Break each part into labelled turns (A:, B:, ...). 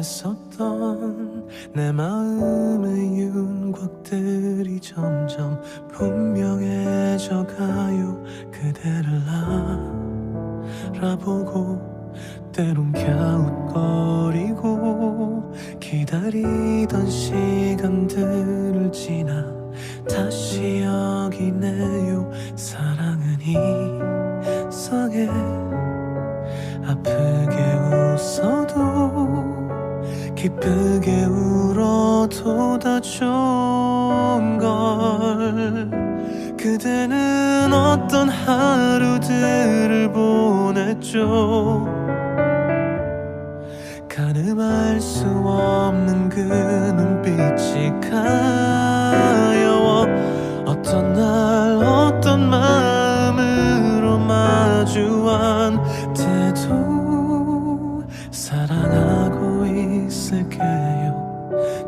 A: 했었던 내 마음의 윤곽들이 점점 분명해져 가요. 그대를 알아보고 때론 갸웃거리고 기다리던 시간들을 지나 다시 여기네요. 사랑은 이상해. 아프게 웃어도 기쁘게 울어도 다 좋은 걸. 그대는 어떤 하루들을 보냈죠. 가늠할 수 없는 그 눈빛이 가여워. 어떤 날 어떤 마음으로 마주한 때도 사랑하고 있을게요.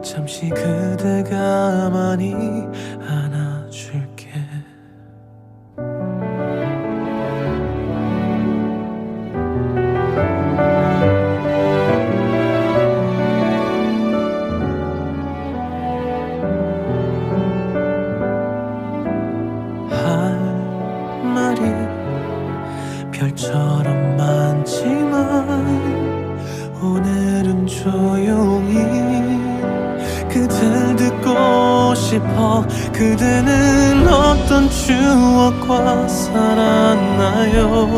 A: 잠시 그대 가만히 안아줄게. 별처럼 많지만 오늘은 조용히 그댈 듣고 싶어. 그대는 어떤 추억과 살았나요?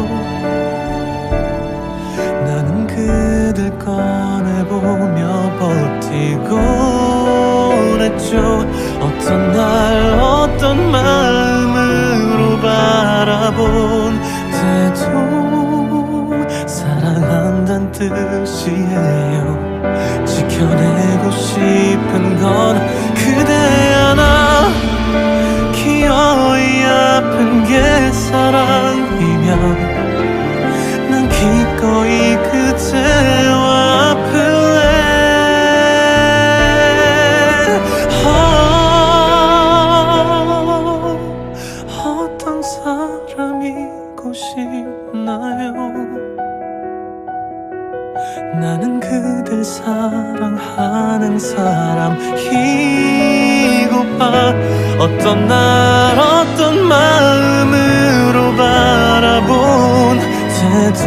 A: 나는 그댈 꺼내보며 버티곤 했죠. 어떤 날 어떤 마음으로 바라본 때도 사랑한단 뜻이에요. 지켜내고 싶은 건 그대 하나. 기어이 아픈 게 사랑이면 난 기꺼이 그대와 아플래. 어떤 사람이고 싶나요? 나는 그댈 사랑하는 사람이고파. 어떤 날 어떤 마음으로 바라본 때도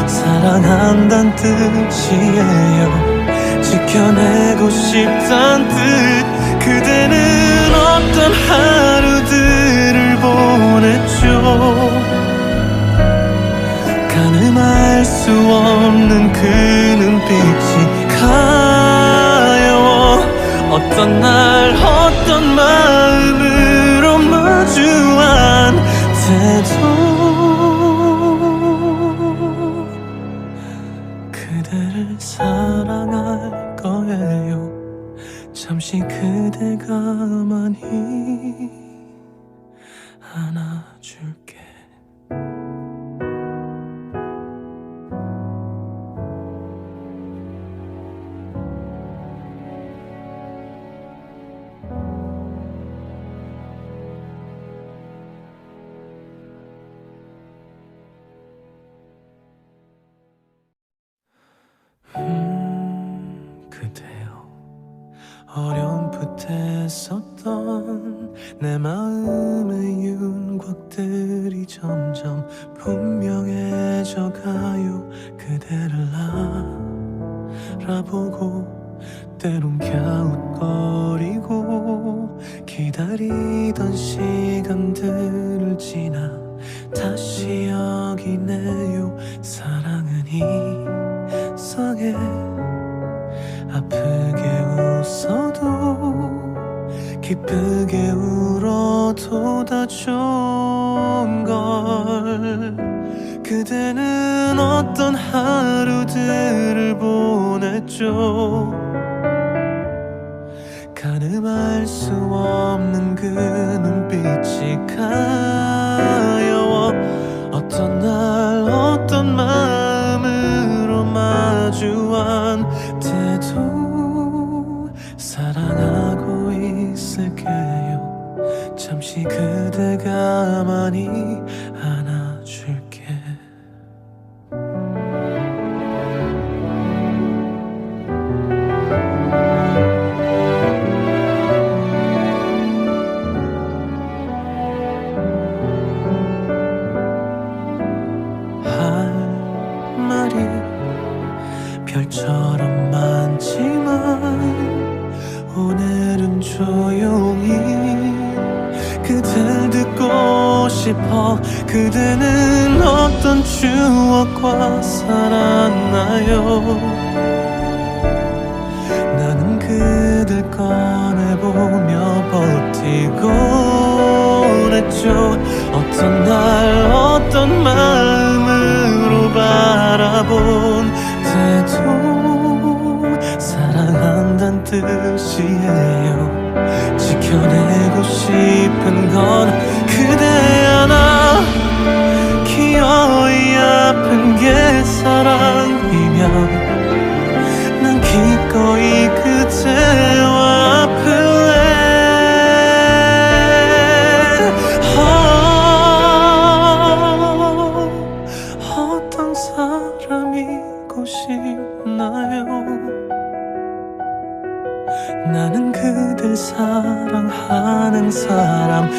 A: 사랑한단 뜻이에요. 지켜내고 싶단 뜻. 그대는 어떤 하루들을 보냈죠. 가늠할 수 없는 그 눈빛이 가여워. 어떤 날 어떤 마음으로 마주한 때도 그대를 사랑할 거예요. 잠시 그대 가만히 안아줄게. 그대여, 어렴풋했었던 내 마음의 윤곽들이 점점 분명해져 가요. 그대를 알아보고 때론 갸웃거리고 기다리던 시간들을 지나 다시 여기네요. 사랑은 이상해. 아프게 웃어도 기쁘게 울어도 다 좋은 걸. 그대는 어떤 하루들을 보냈죠. 가늠할 수 없는 그 눈빛이 가여워. 어떤 날 어떤 마음으로 마주한 때도 사랑하고 있을게요. 잠시 그대 가만히 안아줄게. 싶어. 그대는 어떤 추억과 살았나요? 나는 그댈 꺼내보며 버티곤 했죠. 어떤 날 어떤 마음으로 바라본 때도 사랑한단 뜻이에요. 지켜내고 싶은 건 그대 하나. 기어이 아픈 게 사랑이면 난 기꺼이 그대와 아플래. 어떤 사람이고 싶나요? 나는 그댈 사랑하는 사람이고파.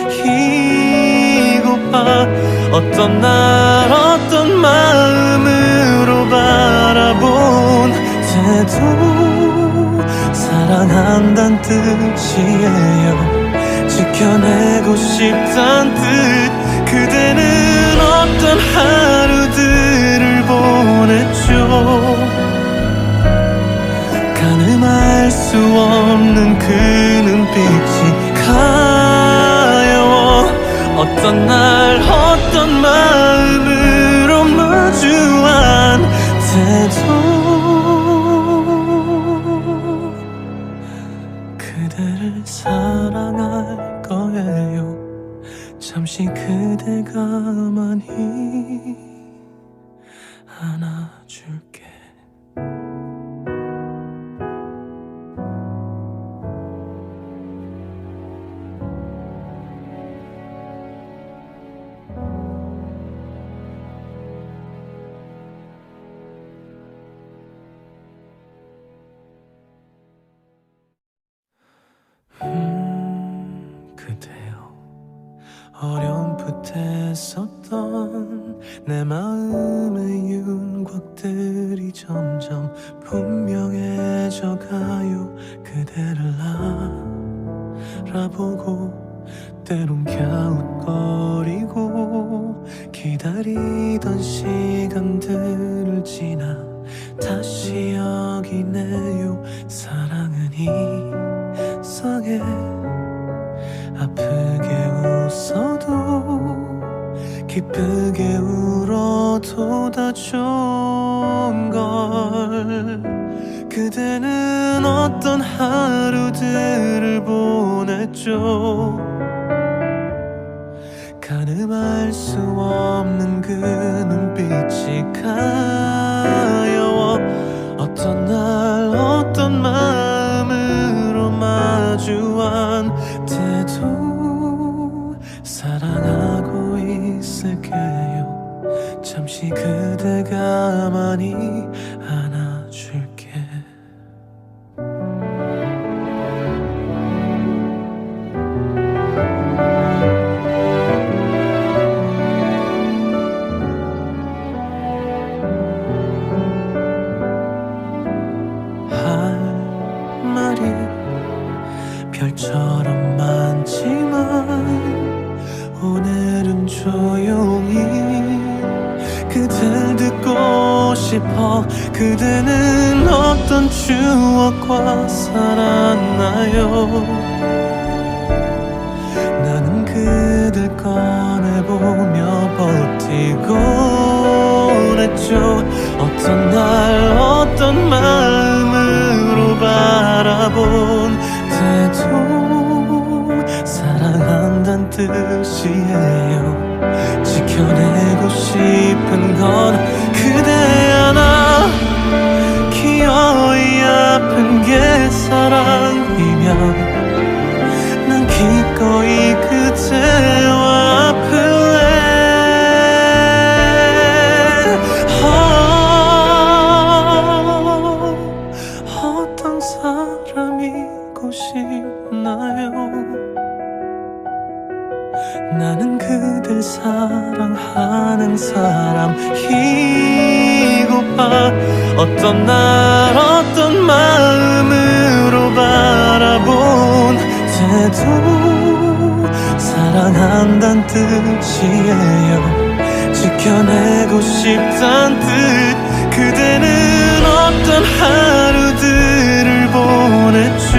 A: 어떤 날 어떤 마음으로 바라본 때도 사랑한단 뜻이에요. 지켜내고 싶단 뜻. 그대는 어떤 하루들을 보냈죠. 가늠할 수 없는 그 눈빛이 가여워. 어떤 날 어떤 마음으로 마주한 때도 그대를 사랑할 거예요. 잠시 그대 가만히 안아줄게. 그대여, 어렴풋했었던 내 마음의 윤곽들이 점점 분명해져가요. 그대를 알아보고 때론 갸웃거리고 기다리던 시간들을 지나 다시 여기네요. 사랑은 이상해. 아프게 웃어도 기쁘게 울어도 다 좋은걸. 그대는 어떤 하루들을 보냈죠. 가늠할 수 없는 그 눈빛이 가여워. 어떤 날 어떤 마음으로 마주한 때도 사랑하고 있을게요. 잠시 그대 가만히 안아줄게. 할 말이 별처럼 많지만 오늘은 조용히 그댈 듣고 싶어. 그대는 어떤 추억과 살았나요? 나는 그댈 꺼내보며 버티곤 했죠. 어떤 날 어떤 마음으로 바라본 때도 사랑한단 뜻이에요. 지켜내고 싶은 건 그대 하나. 기어이 아픈 게 사랑이면 난 기꺼이 그대와 아플래. 어떤 사람이고 싶나요? 나는 그댈 사랑하는 사람이고파. 어떤 날 어떤 마음으로 바라본 때도 사랑한단 뜻이에요. 지켜내고 싶단 뜻. 그대는 어떤 하루들을 보냈죠.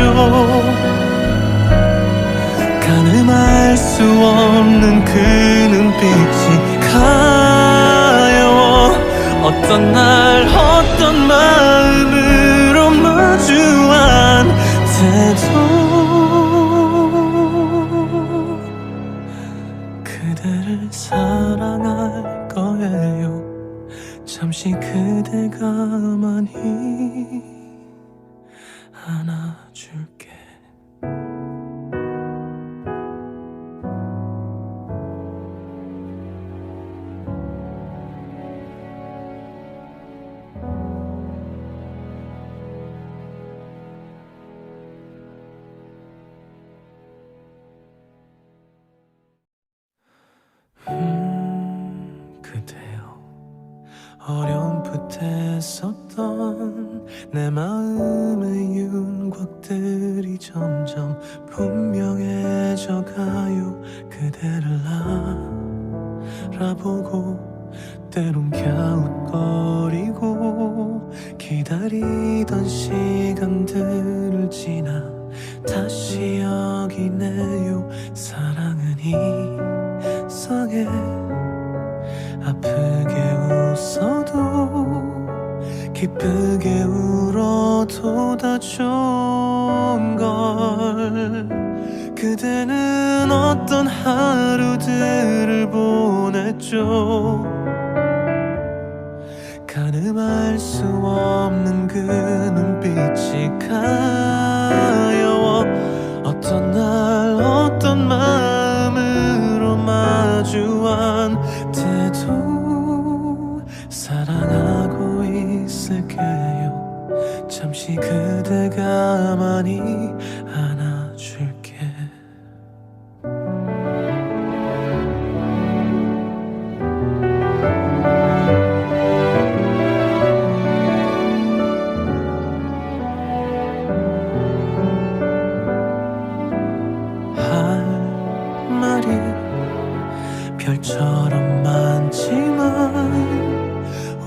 A: 가늠할 수 없는 그 눈빛이 가여워. 어떤 날 어떤 마음으로 마주한 태도. 그대를 사랑할 거예요. 잠시 그대가 많이 안아줄게. 그대여, 어렴풋해 썼던 내 마음의 윤곽들이 점점 분명해져 가요. 그대를 알아보고 때론 갸웃거리고 기다리던 시간들을 지나 다시 여기네요. 사랑은 이상해. 아프게 웃어도 기쁘게 울어도 다 좋은 걸. 그대는 어떤 하루들을 보냈죠. 가늠할 수 없는 그 눈빛이 가여워. 어떤 날 어떤 마음으로 마주한 태도. 사랑하고 있을게요. 잠시 그대가 많이 안아줄게. 할 말이 별처럼 많지만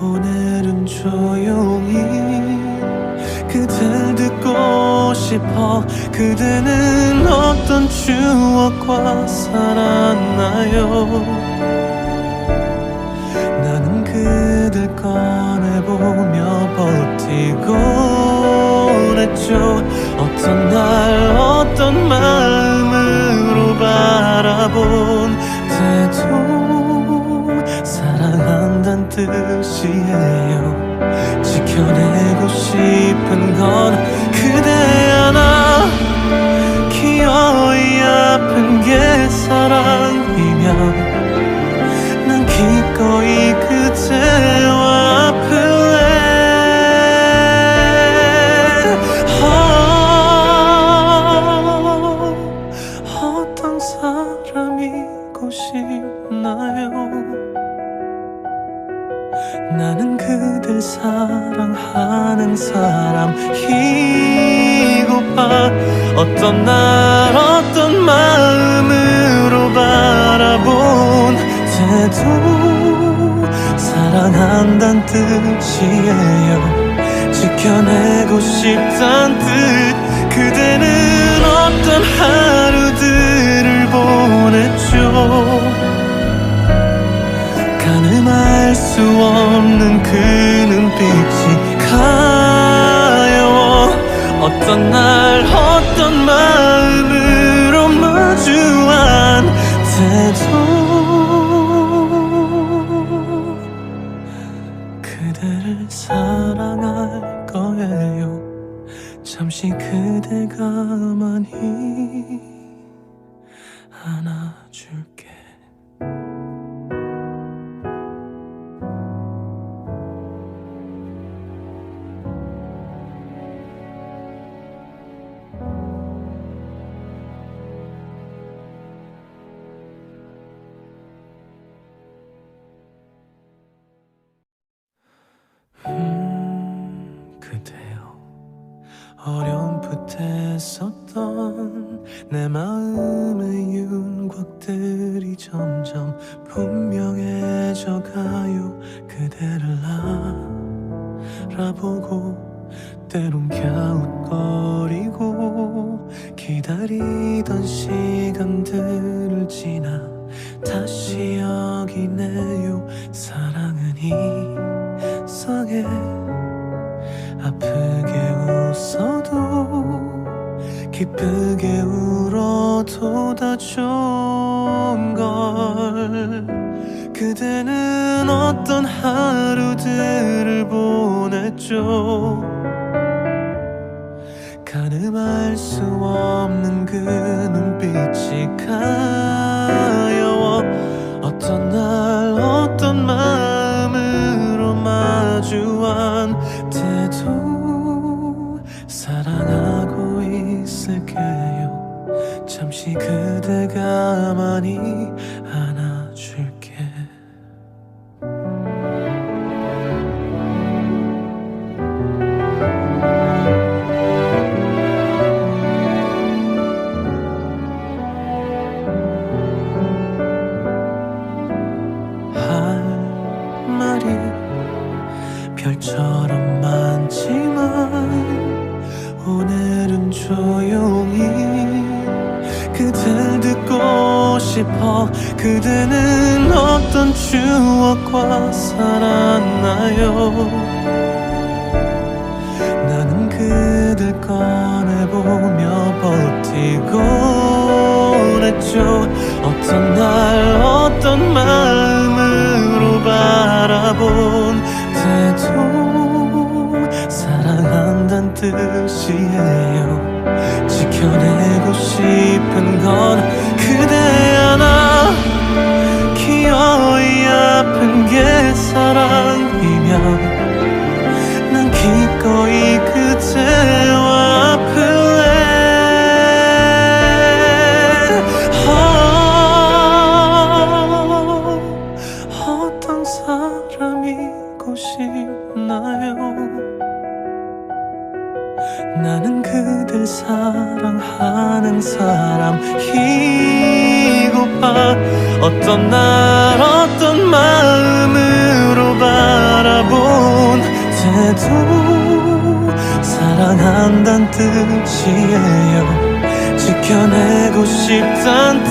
A: 오늘은 조용히 그댈 듣고 싶어. 그대는 어떤 추억과 살았나요? 나는 그댈 꺼내보며 버티곤 했죠. 어떤 날 어떤 마음으로 바라본 태도. 사랑한단 뜻이에요. 지켜내고 싶은 건 그대 하나. 기어이 아픈 게 사랑이면 난 기꺼이 그대와 아플래. 어떤 사람이고 싶나요? 나는 그댈 사랑하는 사람이고파. 어떤 날 어떤 마음으로 바라본 태도. 사랑한단 뜻이에요. 지켜내고 싶단 뜻. 그대는 어떤 하루들을 보냈죠. 가늠할 수 없는 그 눈빛이 가여워. 어떤 날 어떤 마음으로 마주한 태도. 그대를 사랑할 거예요. 잠시 그대가 많이 안아줄게. 그대여, 어렴풋해 썼던 내 마음의 윤곽들 것들이 점점 분명해져 가요. 그대를 알아보고 때론 갸웃거리고 기다리던 시간들을 지나 다시 여기네요. 사랑은 이상해. 아프게 웃어도 기쁘게 울어도 다 좋은 걸. 그대는 어떤 하루들을 보냈죠. 가늠할 수 없는 그 눈빛이 가여워. 어떤 날 어떤 마음으로 마주한 때도 사랑하고 있을게요. 잠시 그대 가만히 안아줄게. 할 말이 별처럼 많지만 오늘은 조용히 그댈 듣고 싶어. 그대는 어떤 추억과 살았나요? 나는 그댈 꺼내보며 버티곤 했죠. 어떤 날 어떤 마음으로 바라본 때도 사랑한단 뜻이에요. 지켜내고 싶은 건 그대 하나. 기어이 아픈 게 사랑이면 난 기꺼이 그대와 아플래. 어떤 사람이고 싶나요? 나는 그댈 사랑하는 사람이고 봐. 어떤 날 어떤 마음으로 바라본 때도 사랑한단 뜻이에요. 지켜내고 싶단 뜻.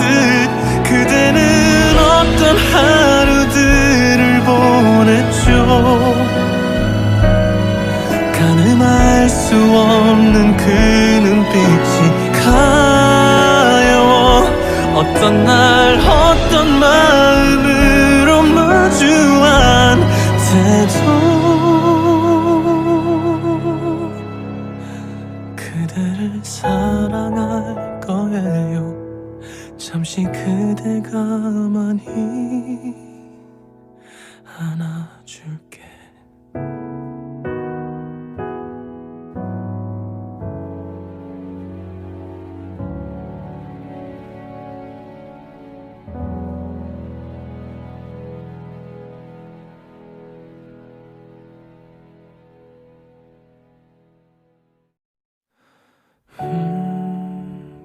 A: 그대는 어떤 하루들을 보냈죠. 가늠할 수 없는 그 눈빛이 가여워. 어떤 날 어떤 마음으로 마주한 때도 그대를 사랑할 거예요. 잠시 그대 가만히 안아줄게.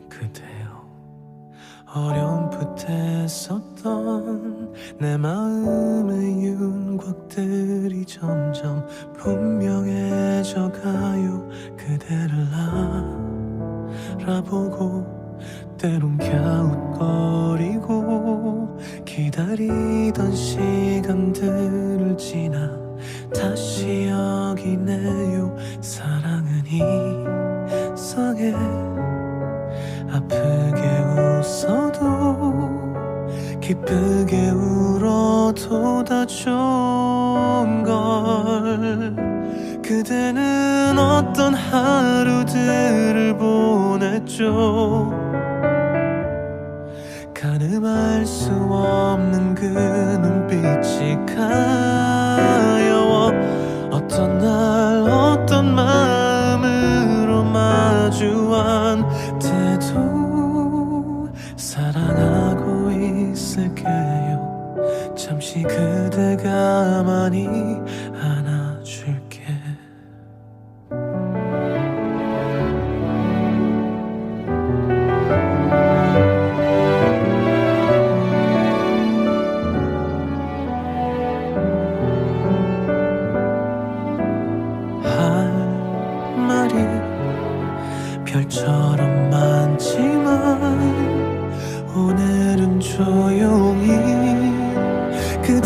A: 그대여, 어렴풋해 썼던 내 마음의 윤곽들이 점점 분명해져 가요. 그대를 알아보고 때론 갸웃거리고 기다리던 시간들을 지나 다시 여기네요. 사랑은 이상해. 아프게 웃어도 기쁘게 울어도 다 좋은 걸. 그대는 어떤 하루들을 보냈죠. 가늠할 수 없는 그 눈빛이 가여워. 어떤 날 어떤 마음으로 마주한 때도 사랑하고 있을게요. 잠시 그대 가만히 안아줄게.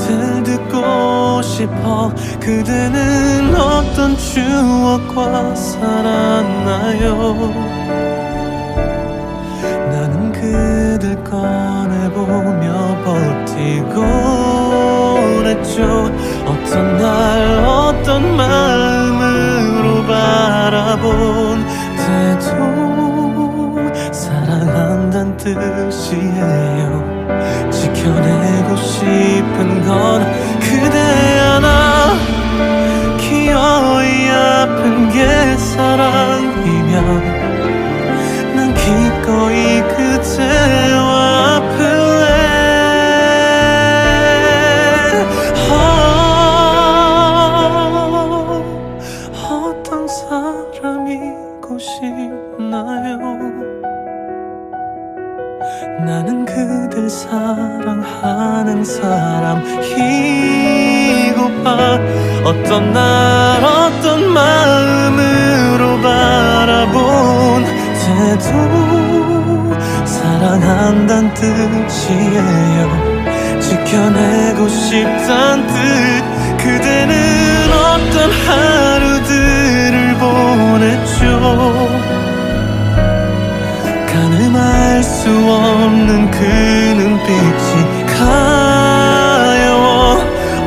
A: 곁을 듣고 싶어. 그대는 어떤 추억과 살았나요? 나는 그댈 꺼내보며 버티곤 했죠. 어떤 날 어떤 마음으로 바라본 때도 사랑한단 뜻이에요. 지켜내고 싶은 건 그대 하나. 기어이 아픈 게 사랑이면 난 기꺼이 그대와 아플래. 어떤 사람이고 싶나요? 나는 그댈 사랑하는 사람이고파. 어떤 날 어떤 마음으로 바라본 때도 사랑한단 뜻이에요. 지켜내고 싶단 뜻. 그대는 어떤 하루들을 보냈죠. 가늠할 수 없는 그 눈빛이 가여워.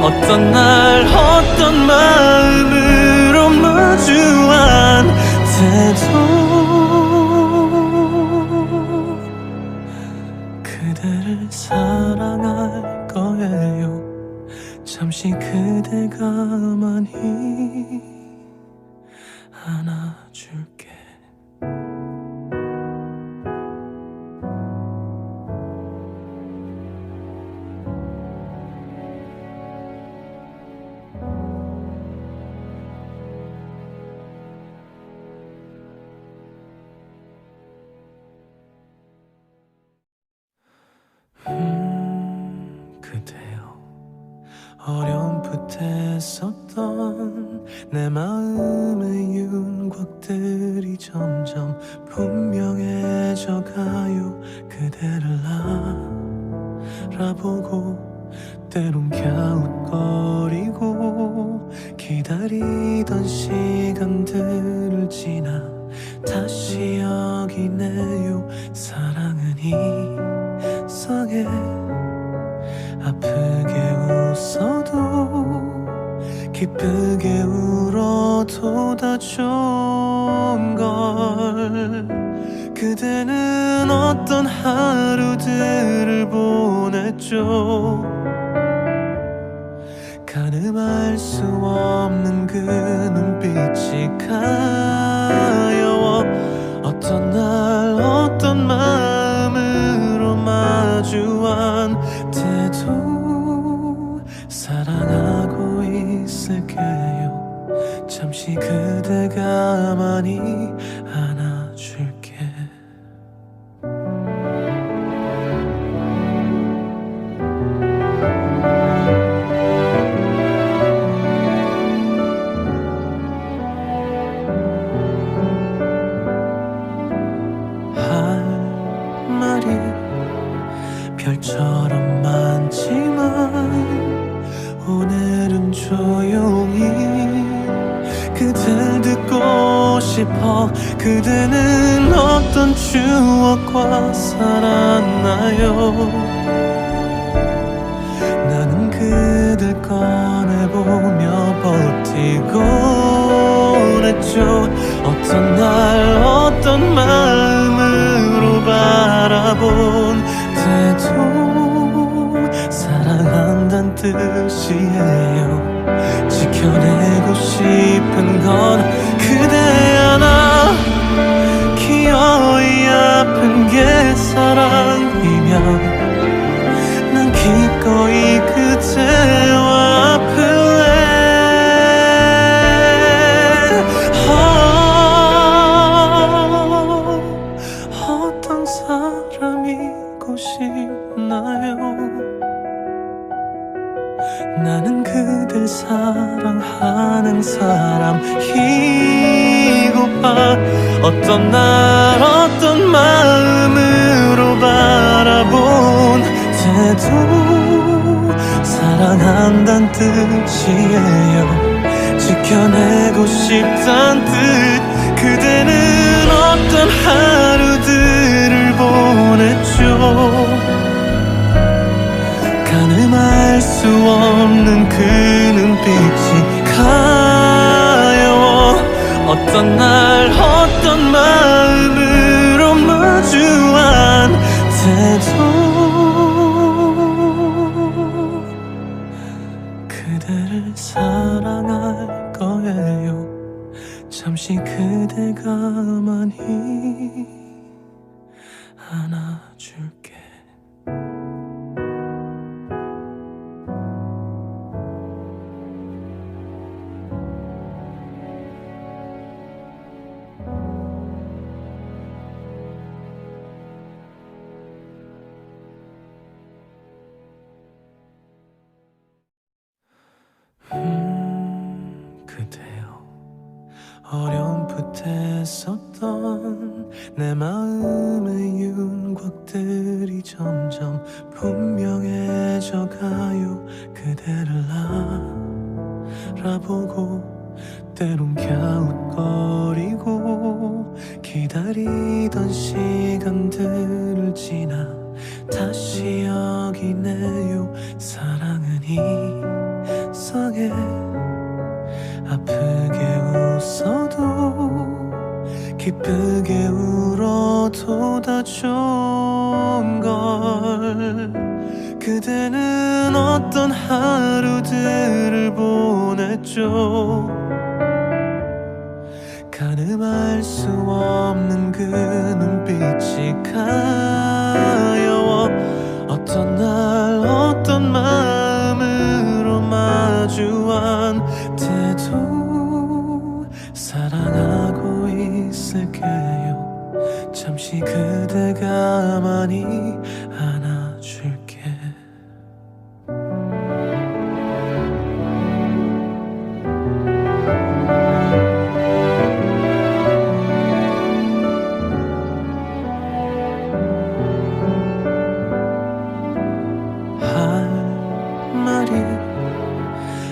A: 어떤 날 어떤 마음으로 마주한 때도 그대를 사랑할 거예요. 잠시 그대 가만히 안아줄게. 그대여, 어렴풋했었던 내 마음의 윤곽들이 점점 분명해져가요. 그대를 알아보고 때론 갸웃거리고 기다리던 시간들을 지나 다시 여기네요. 사랑은 이상해. 아프게 웃어도 기쁘게 울어도 다 좋은 걸. 그대는 어떤 하루들을 보냈죠. 가늠할 수 없는 그 눈빛이 가여워. 어떤 날 어떤 마음으로 마주한 때도 사랑하고 있을게요. 잠시 그대 가만히 안아줄게. 할 말이 별처럼 많지만 오늘은 조용히 그댈 듣고 싶어. 그대는 어떤 추억과 살았나요? 나는 그댈 꺼내보며 버티곤 했죠. 어떤 날 어떤 마음으로 바라본 때도 사랑한단 뜻이에요. 지켜내고 싶은 건 그대 하나. 기어이 아픈 게 사랑이면 난 기꺼이 그대와 아플래. 어떤 사람이고 싶나요? 나는 그댈 사랑하는 사람이고파. 어떤 날 어떤 마음으로 바라본 때도 사랑 사랑한단 뜻이에요. 지켜내고 싶단 뜻. 그대는 어떤 하루들을 보냈죠. 가늠할 수 없는 그 눈빛이 가여워. 어떤 날 어떤 마음으로 마주한 태도. 그대를 사랑할 거예요. 잠시 그대가 많이 안아줄게. 그대여, 어렴풋해 썼던 내 마음의 윤곽들이 점점 분명해져가요. 그대를 알아보고 때론 갸웃거리고 기다리던 시간들을 지나 다시 여기네요. 사랑은 이상해. 아프게 웃어도 기쁘게 울어도 다 좋은 걸. 그대는 어떤 하루들을 보냈죠. 가늠할 수 없는 그 눈빛이 가여워. 어떤 날 어떤 마음으로 마주한 태도. 사랑하고 있을게요. 잠시 그대가 많이 안아줄게. 할 말이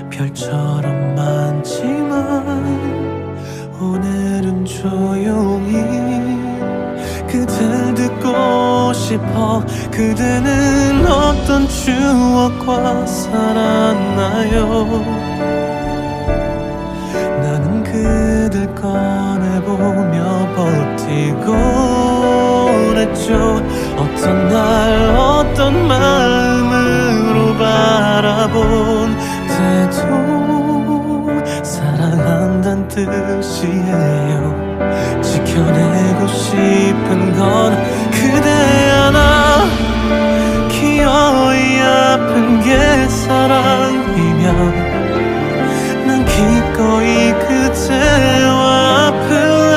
A: 별처럼 많지만 오늘은 조용히 그댈 듣고 싶어. 그대는 어떤 추억과 살았나요? 나는 그댈 꺼내보며 버티곤 했죠. 어떤 날 어떤 마음으로 바라본 태도. 사랑한단 뜻이에요. 지켜내고 싶은 건 그대 하나. 기어이 아픈 게 사랑이면 난 기꺼이 그대와 아플래.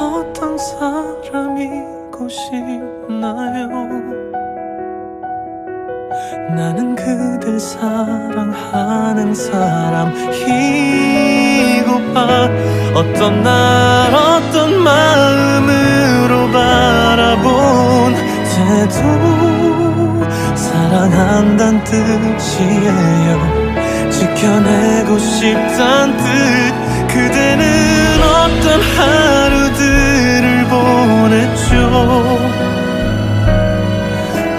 A: 어떤 사람이고 싶나요? 나는 그댈 사랑하는 사람이고파. 어떤 날 어떤 마음으로 바라본 태도. 사랑한단 뜻이에요. 지켜내고 싶단 뜻. 그대는 어떤 하루들을 보냈죠.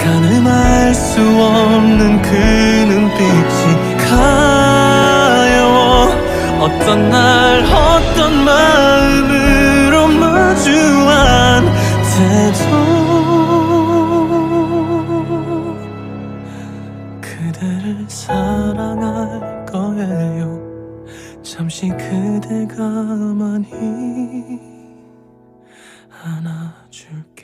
A: 가늠할 수 없는 그 눈빛이 가여워. 어떤 날 어떤 마음으로 마주한 태도. 그대를 사랑할 거예요. 잠시 그대가 많이 안아줄게.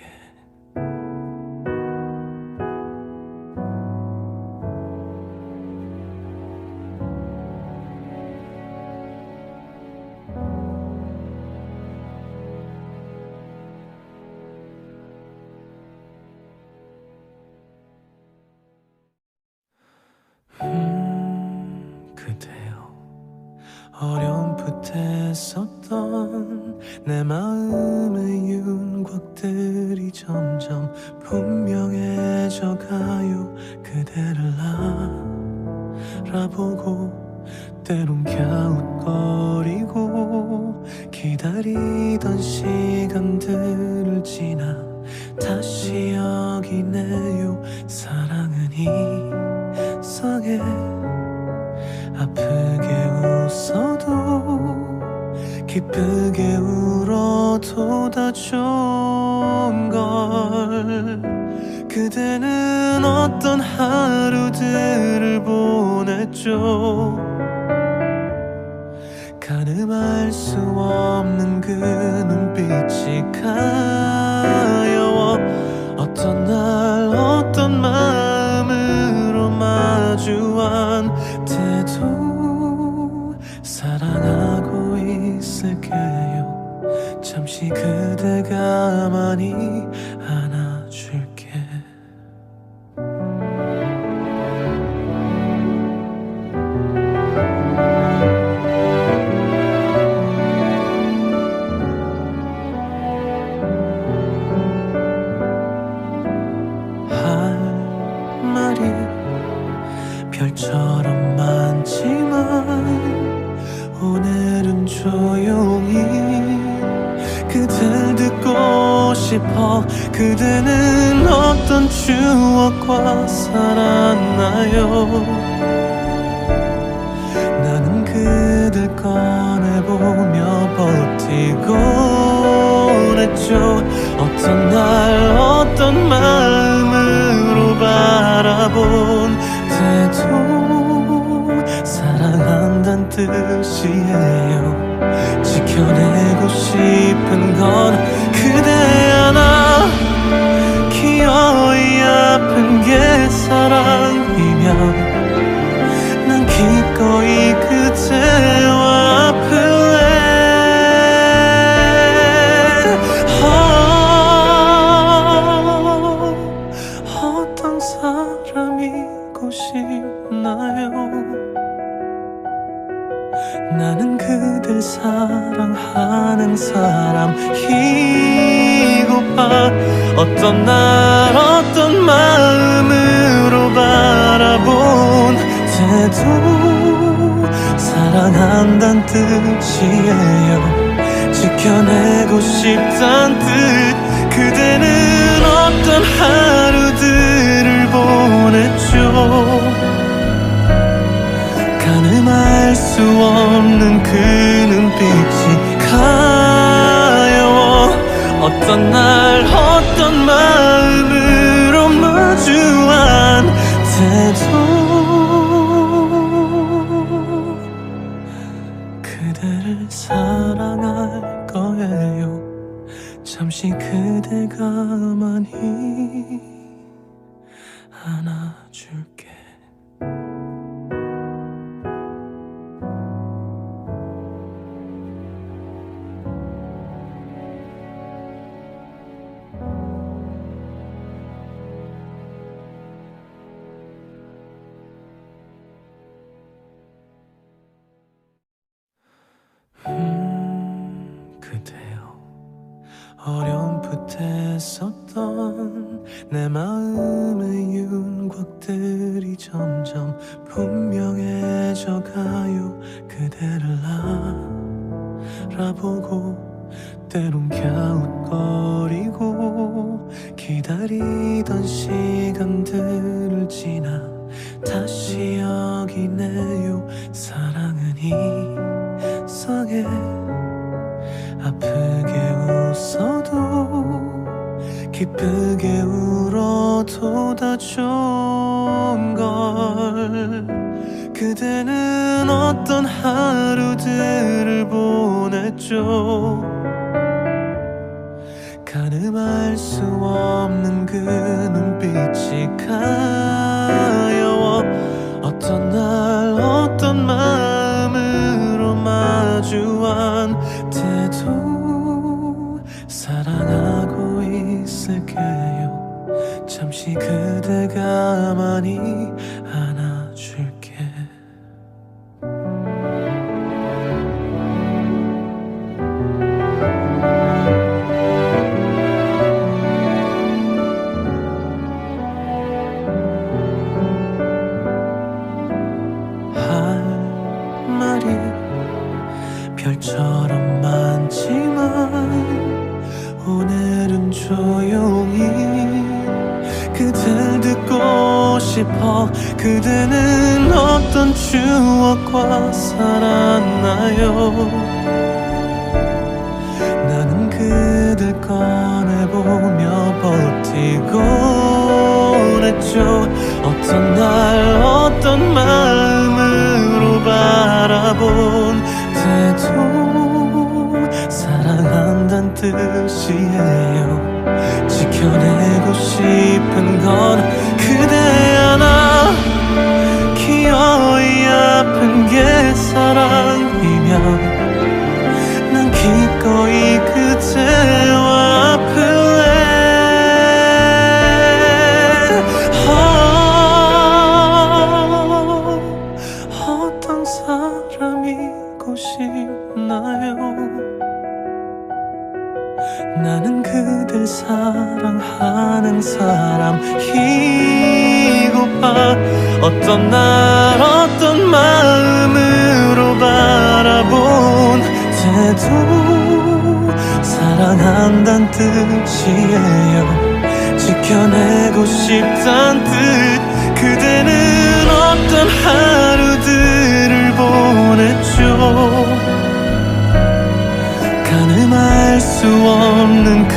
A: 그대여, 어렴풋해 썼던 내 마음의 윤곽들 것들이 점점 분명해져 가요. 그대를 알아보고 때론 갸웃거리고 기다리던 시간들을 지나 다시 여기네요. 사랑은 이상해. 아프게 웃어도 기쁘게 울어도 다 좋은 걸. 그대는 어떤 하루들을 보냈죠. 가늠할 수 없는 그 눈빛이 가여워. 어떤 날 어떤 마음으로 마주한 때도 사랑하고 있을게요. 잠시 그대 가만히 안아줄게. 별처럼 많지만 오늘은 조용히 그댈 듣고 싶어. 그대는 어떤 추억과 살았나요? 나는 그댈 꺼내보며 버티곤 했죠. 어떤 날 어떤 마음으로 바라본 때도 사랑한단 뜻이에요. 지켜내고 싶은 건 그대 하나. 기어이 아픈 게 사랑이면 난 기꺼이 그대와 아플래. 어떤 사람이고 싶나요? 나는 그댈 사랑하는 사람이고 봐. 어떤 날 어떤 마음으로 바라본 때도 사랑한단 뜻이에요. 지켜내고 싶단 뜻. 그대는 어떤 하루들을 보냈죠. 가늠할 수 없는 그 눈빛이 가여워. 어떤 날 어떤 마음으로 마주한 때도 그대를 사랑할 거예요. 잠시 그대 가만히 안아줄게. 그대여, 어렴풋해 썼던 내 마음의 윤곽들이 점점 분명해져 가요. 그대를 알아보고 때론 갸웃거리고 기다리던 시간들을 지나 다시 여기네요. 사랑은 이상해. 아프게 웃어도 기쁘게 울어도 다 좋은 걸. 그대는 어떤 하루들을 보냈죠. 가늠할 수 없는 그 눈빛이 가여워. 어떤 날 어떤 마음으로 마주한 때도 사랑하고 있을게요. 잠시 그대 가만히 안아줄게. 그댈 듣고 싶어. 그대는 어떤 추억과 살았나요? 나는 그댈 꺼내보며 버티곤 했죠. 어떤 날 어떤 마음으로 바라본 때도 사랑한단 뜻이에요. 지켜내고 싶은 건 그대 하나. 기어이 아픈 게 사랑이면 난 기꺼이 그대와 아플래. 어떤 사람이고 싶나요? 나는 그댈 사랑하는 사람이고파. 어떤 날 어떤 마음으로 바라본 때도 사랑한단 뜻이에요. 지켜내고 싶단 뜻. 그대는 어떤 하루들을 보냈죠. 가늠할 수 없는 그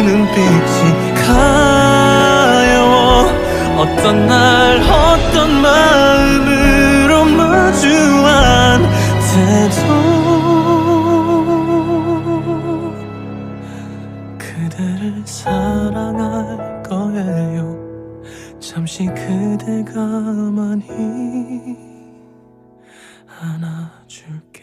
A: 눈빛이 가여워. 어떤 날 어떤 마음으로 마주한 때도 그대를 사랑할 거예요. 잠시 그대 가만히 안아줄게.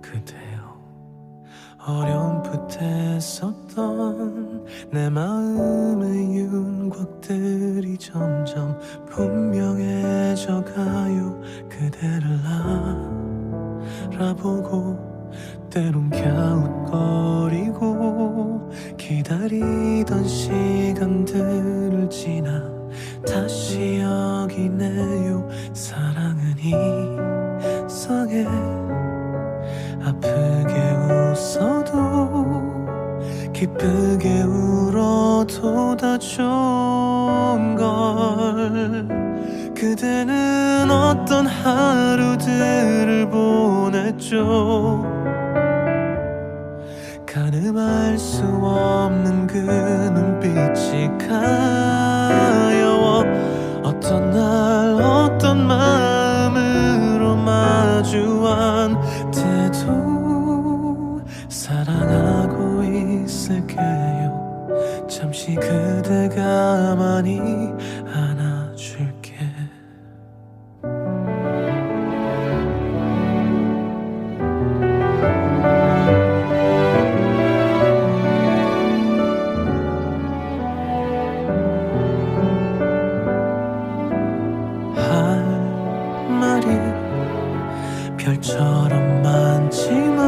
A: 그대여, 어렴풋해 썼던 내 마음의 윤곽들이 점점 분명해져가요. 그대를 알아보고 때론 갸웃거리고 기다리던 시간들을 지나 다시 여기네요. 사랑은 이상해. 아프게 웃어도 기쁘게 울어도 다 좋은 걸. 그대는 어떤 하루들을 보냈죠. 가늠할 수 없는 그 눈빛이 가여워. 어떤 날 어떤 마음으로 마주한 때도 사랑하고 있을게요. 잠시 그대 가만히 안아줄게. 할 말이 별처럼 많지만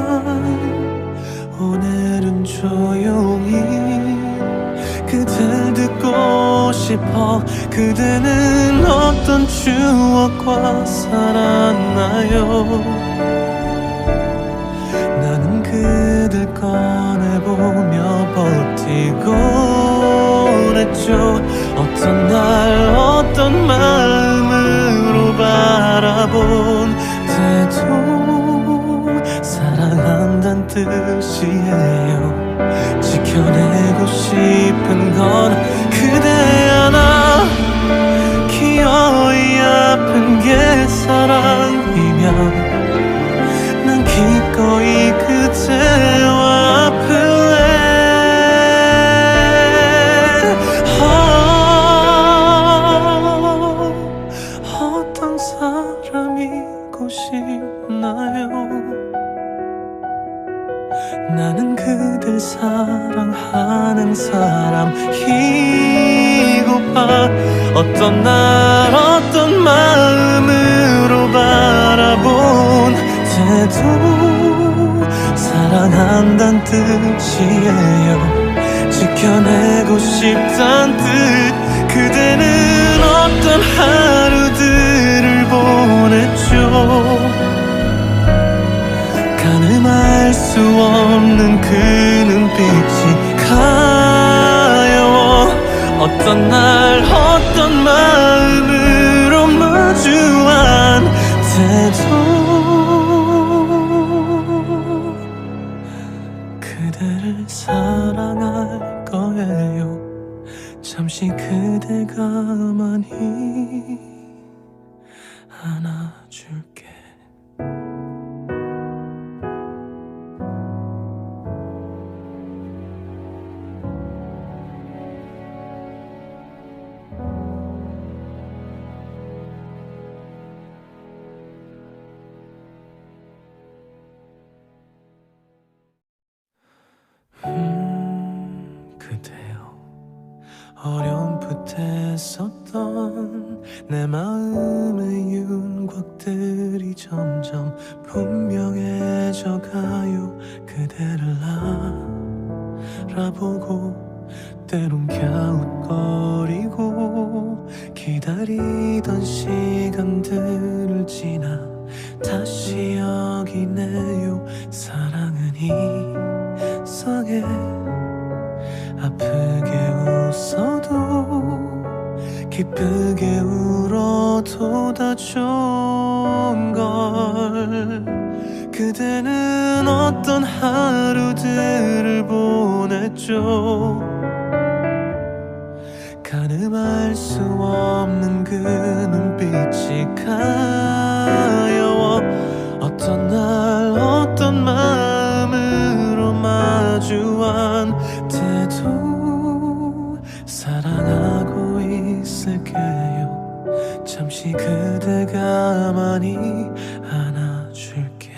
A: 오늘은 조용히 그댈 듣고 싶어. 그대는 어떤 추억과 살았나요? 나는 그댈 꺼내보며 버티곤 했죠. 어떤 날 어떤 마음으로 바라본 때도 사랑한단 뜻이에요. 지켜내고 싶은 건 그대 하나. 기어이 아픈 게 사랑이면 난 기꺼이 그대와 아플래. 어떤 사람이고 싶나요? 나는 그댈 사랑하는 사람이고파. 어떤 날 어떤 마음으로 바라본 태도 사랑한단 뜻이에요. 지켜내고 싶단 뜻. 그대는 어떤 하루들을 보냈죠. 가늠할 수 없는 그 눈빛이 가여워. 어떤 날 어떤 마음으로 마주한 태도. 그대를 사랑할 거예요. 잠시 그대가 많이 안아줄게. 그대여, 어렴풋해 썼던 내 마음의 윤곽들이 점점 분명해져가요. 그대를 알아보고 때론 갸웃거리고 기다리던 시간들을 지나 다시 여기네요. 사랑은 이상해. 아프게 웃어도 기쁘게 울어도 다 좋은 걸. 그대는 어떤 하루들을 보냈죠. 가늠할 수 없는 그 눈빛이 가여워. 어떤 날 어떤 마음으로 마주한 태도. 사랑하고 있을게요. 잠시 그대가 많이 안아줄게.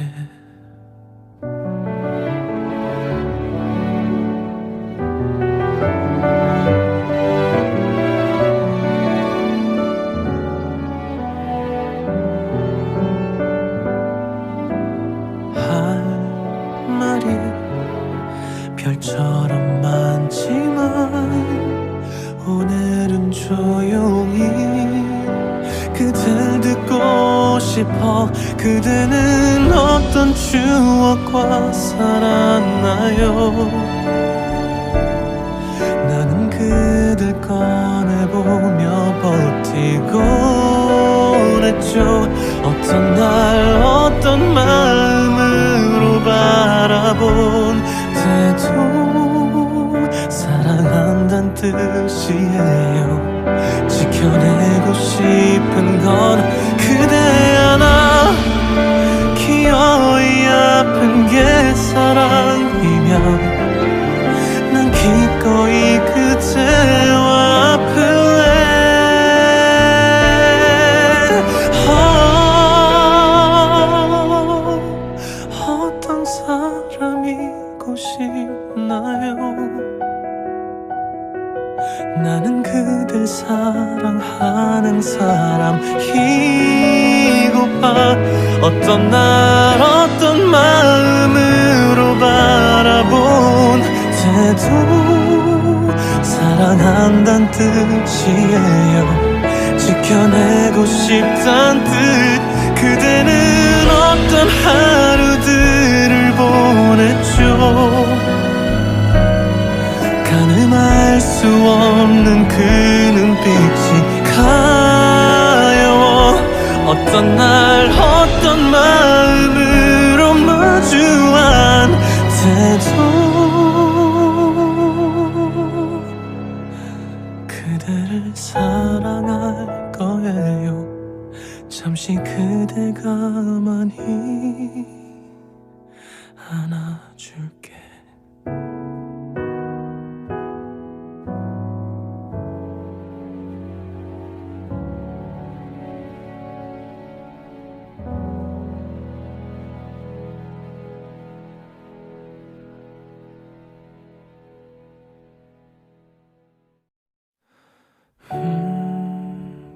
A: 할 말이 별처럼 많지만 오늘은 조용히 그댈 듣고 싶어. 그대는 어떤 추억과 살았나요? 나는 그댈 꺼내보며 버티곤 했죠. 어떤 날 어떤 마음으로 바라본 태도. 사랑한단 뜻이에요. 지켜내고 싶은 건 그대 하나. 기어이 아픈 게 사랑이면 난 기꺼이 그대와 아플래. 어떤 사람이고 싶나요? 나는 그댈 사랑하는 사람이고파. 어떤 날 어떤 마음으로 바라본 태도. 사랑한단 뜻이에요. 지켜내고 싶단 뜻. 그대는 어떤 하루들을 보냈죠. 가늠할 수 없는 그 눈빛이 가여워. 어떤 날 어떤 마음으로 마주한 태도. 그대를 사랑할 거예요. 잠시 그대가 많이 안아줄게.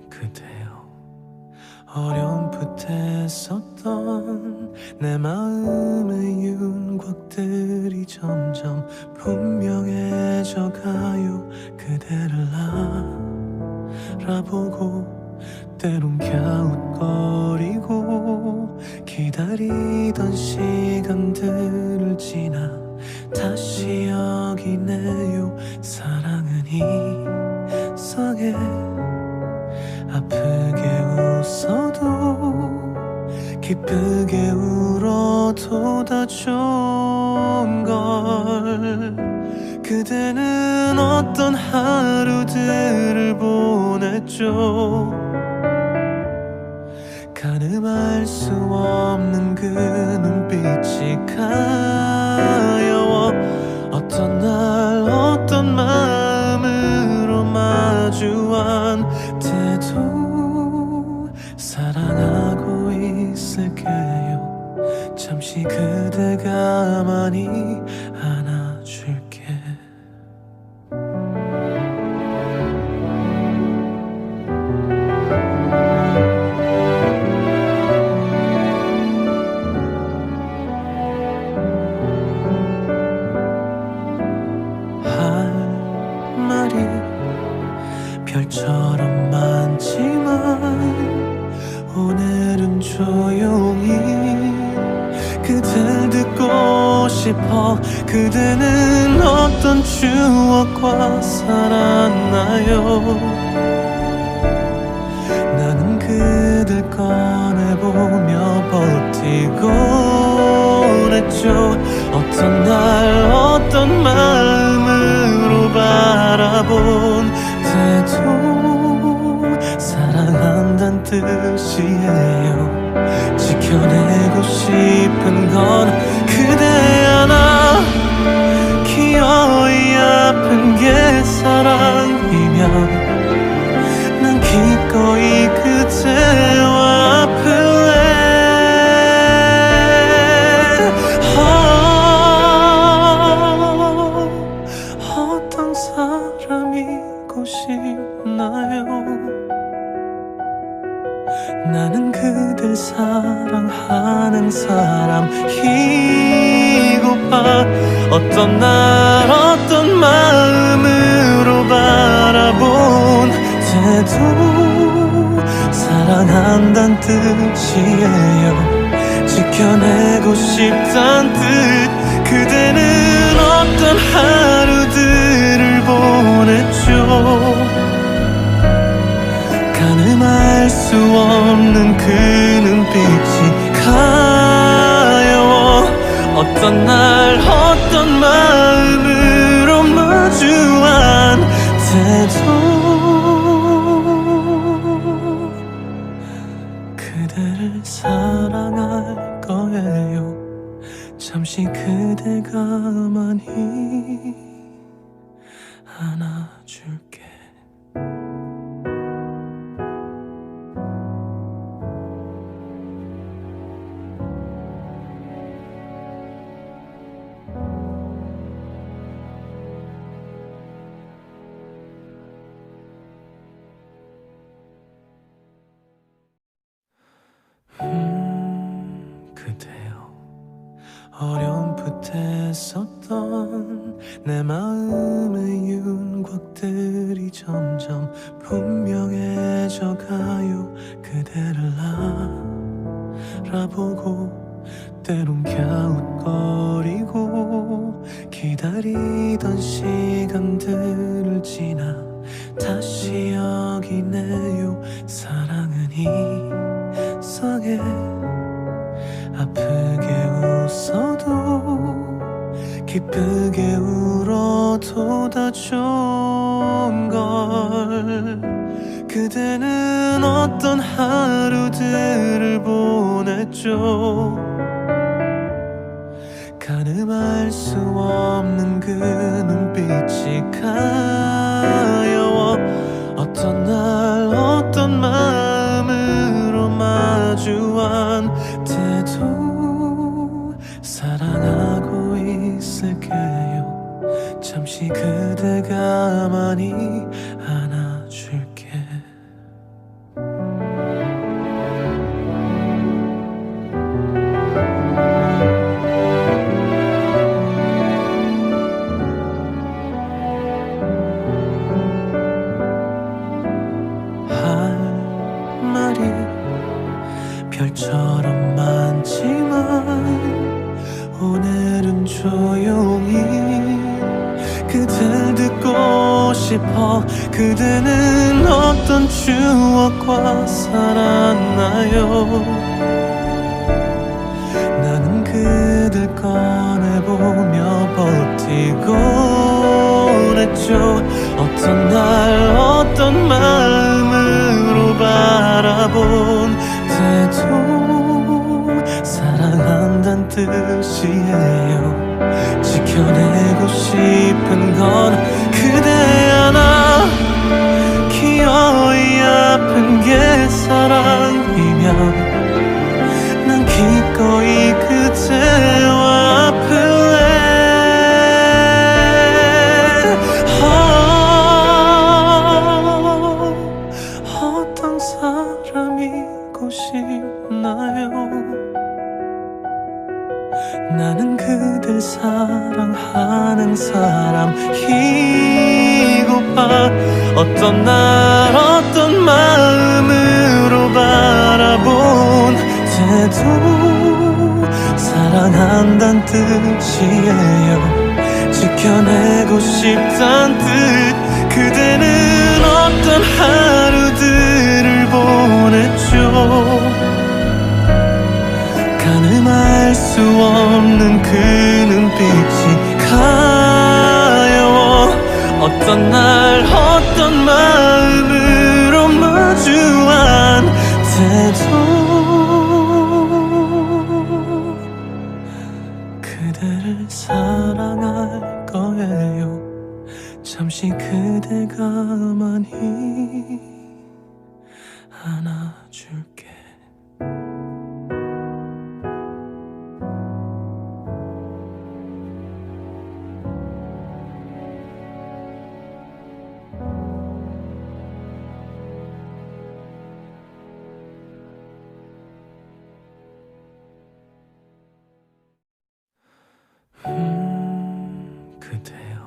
A: 그대여, 어렴풋해 썼던 내 마음의 윤곽들이 점점 분명해져 가요. 그대를 알아보고 때론 갸웃거리고 기다리던 시간들을 지나 다시 여기네요. 사랑은 이상해. 아프게 웃어도 기쁘게 울어도 다 좋은 걸. 그대는 어떤 하루들을 보냈죠. 가늠할 수 없는 그 눈빛이 가여워. 어떤 날 어떤 마음으로 마주한 때도 사랑하고 있을게요. 잠시 그대가 많이 안아줄게. 별처럼 많지만 오늘은 조용히 그댈 듣고 싶어. 그대는 어떤 추억과 살았나요? 나는 그댈 꺼내보며 버티곤 했죠. 어떤 날 어떤 마음으로 바라본 때도 사랑한단 뜻이에요. 지켜내고 싶은 건 그대 하나. 기어이 아픈 게 사랑이면 난 기꺼이 그대와 아플래. 어떤 사람이고 싶나요? 나는 그댈 사랑하는 사람이고 봐. 어떤 날 어떤 마음으로 바라본 때도 사랑한단 뜻이에요. 지켜내고 싶단 뜻. 그대는 어떤 하루들을 보냈죠. 가늠할 수 없는 그 눈빛이 가여워. 어떤 날 어떤 마음으로 마주한 때도 그대를 사랑할 거예요. 잠시 그대가 많이 안아줄게. 그대여, 어렴풋해 썼던 내 마음의 윤곽들이 점점 분명해져 가요. 그대를 알아보고 때론 갸웃거리고 기다리던 시간들을 지나 다시 여기네요. 사랑은 이상해. 아프게 웃어도 기쁘게 울어도 다 좋은 걸. 그대는 어떤 하루들을 보냈죠. 가늠할 수 없는 그 눈빛이 가여워. 어떤 날 어떤 마음으로 마주한 때도 사랑하고 있을게요. 잠시 그대가 많이 안아줄게. 조용히 그댈 듣고 싶어. 그대는 어떤 추억과 살았나요? 나는 그댈 꺼내보며 버티곤 했죠. 어떤 날 어떤 마음으로 바라본 때도 사랑한단 뜻이에요. 지켜내고 싶은 건 그대 하나. 기어이 아픈 게 사랑이면 난 기꺼이 그대와 아플래. 어떤 사람이고 싶나요? 나는 그댈 사랑하는 사람이고파. 어떤 날 어떤 마음으로 바라본 때도 사랑한단 뜻이에요. 지켜내고 싶단 뜻. 그대는 어떤 하루들을 보냈죠. 가늠할 수 없는 그 눈빛이 가여워. 어떤 날 어떤 마음으로 마주한 때도 그대를 사랑할 거예요. 잠시 그대 가만히 안아줄게. 그대여,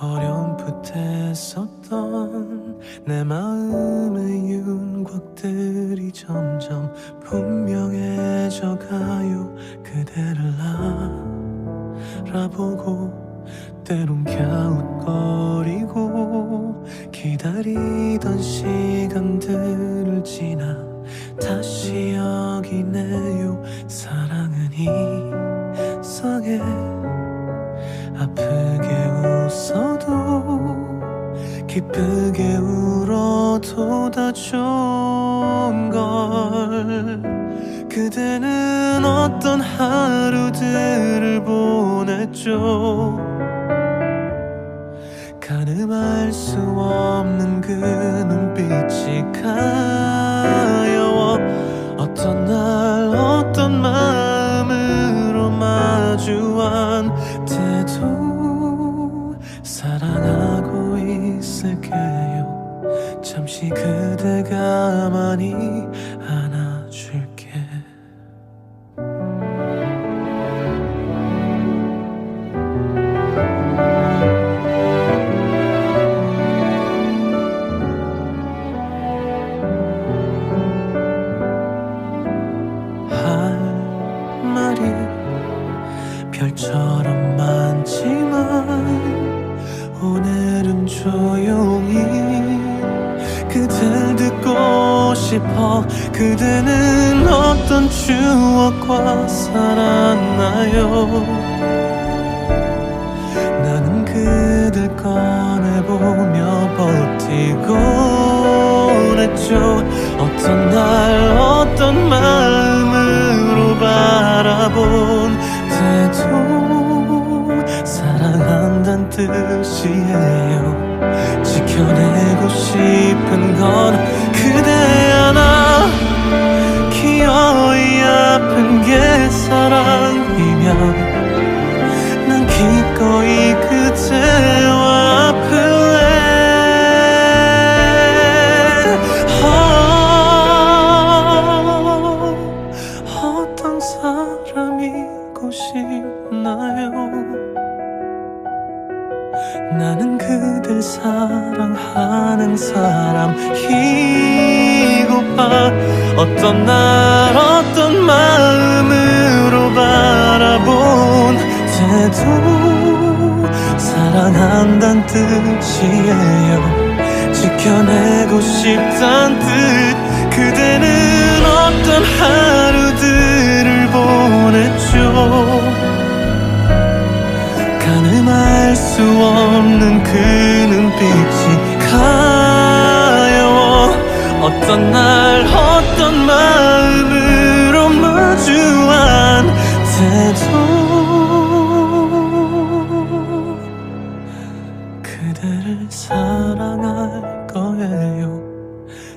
A: 어렴풋해 썼던 내 마음의 윤곽들이 점점 분명해져가요. 그대를 알아보고 때론 갸웃거리고 기다리던 시간들을 지나 다시 여기네요. 사랑은 이상해. 아프게 웃어도 기쁘게 울어도 다 좋은 걸. 그대는 어떤 하루들을 보냈죠. 가늠할 수 없는 그 눈빛이 가여워. 어떤 날 어떤 마음으로 마주한 때도 사랑하고 있을게요. 잠시 그대 가만히 안아줄게. 할 말이 별처럼 많지만 오늘은 조용히 그댈 듣고 싶어. 그대는 어떤 추억과 살았나요? 나는 그댈 꺼내보며 버티곤 했죠. 어떤 날 어떤 마음으로 바라본 때도 사랑한단 뜻이에요. 지켜내고 싶은 건 그대 하나. 기어이 아픈 게 사랑이면 난 기꺼이 그대와 아플래. 어떤 사람이고 싶나요? 나는 그댈 사랑하는 사람이고파. 어떤 날 어떤 마음으로 바라본 때도 사랑한단 뜻이에요. 지켜내고 싶단 뜻. 그대는 어떤 하루들을 보냈죠. 가늠할 수 없는 그 눈빛이 가여워. 어떤 날 어떤 마음으로 마주한 태도 그대를 사랑할 거예요.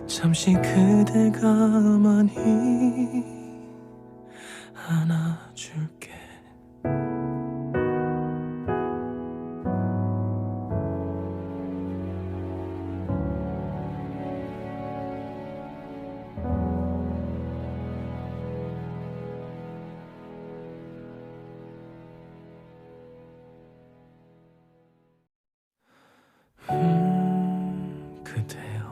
A: 잠시 그대가 많이 안아줄게. 그대여,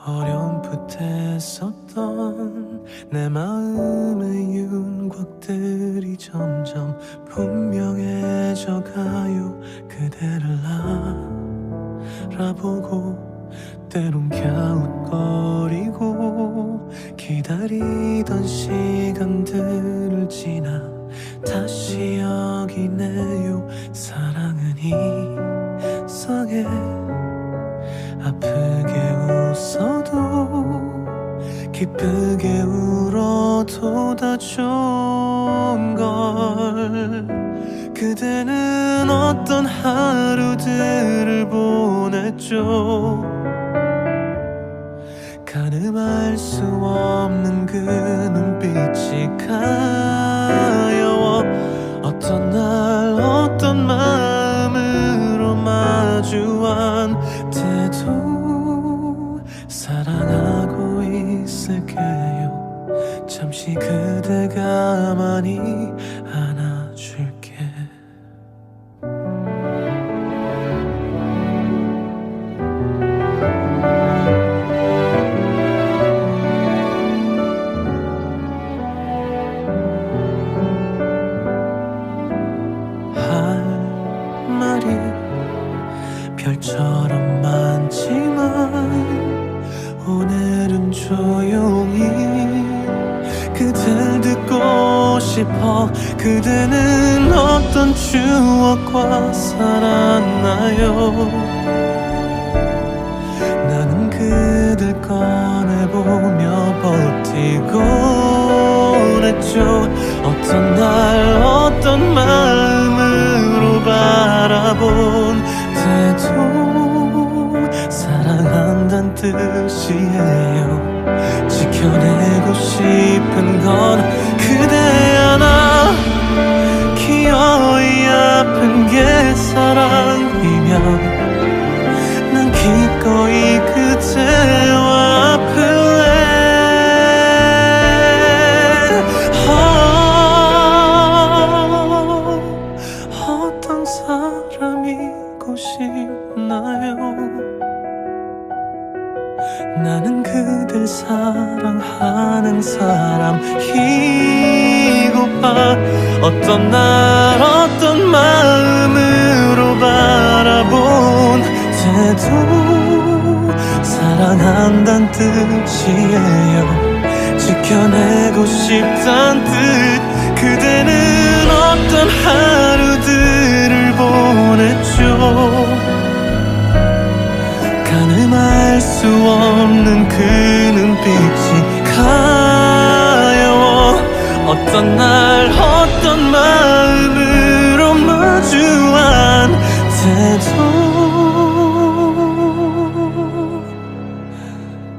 A: 어렴풋해 썼던 내 마음의 윤곽들이 점점 분명해져 가요. 그대를 알아보고 때론 갸웃거리고 기다리던 시간들을 지나 다시 여기네요. 사랑은 이상해. 아프게 웃어도 기쁘게 울어도 다 좋은 걸. 그대는 어떤 하루들을 보냈죠. 가늠할 수 없는 그 눈빛이 가여워. 어떤 날 어떤 마음으로 마주한 태도 사랑하고 있을게요. 잠시 그대가 많이 안아줄게. 할 말이 별처럼 많지만 오늘은 조용히 그댈 듣고 싶어. 그대는 어떤 추억과 살았나요? 나는 그댈 꺼내보며 버티곤 했죠. 어떤 날 어떤 마음으로 바라본 태도 사랑한단 뜻이에요. 지켜내고 싶은 건 그대 하나. 기어이 아픈 게 사랑이면 난 기꺼이 그대와 아플래. 어떤 사람이고 싶나요? 나는 그댈 사랑하는 사람이고파. 어떤 날 어떤 마음으로 바라본 태도 사랑한단 뜻이에요. 지켜내고 싶단 뜻. 그대는 어떤 하루들을 보냈죠. 가늠할 수 없는 그 눈빛이 가여워. 어떤 날 어떤 마음으로 마주한 태도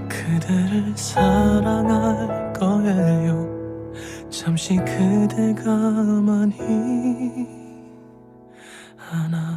A: 그대를 사랑할 거예요. 잠시 그대가 많이 안아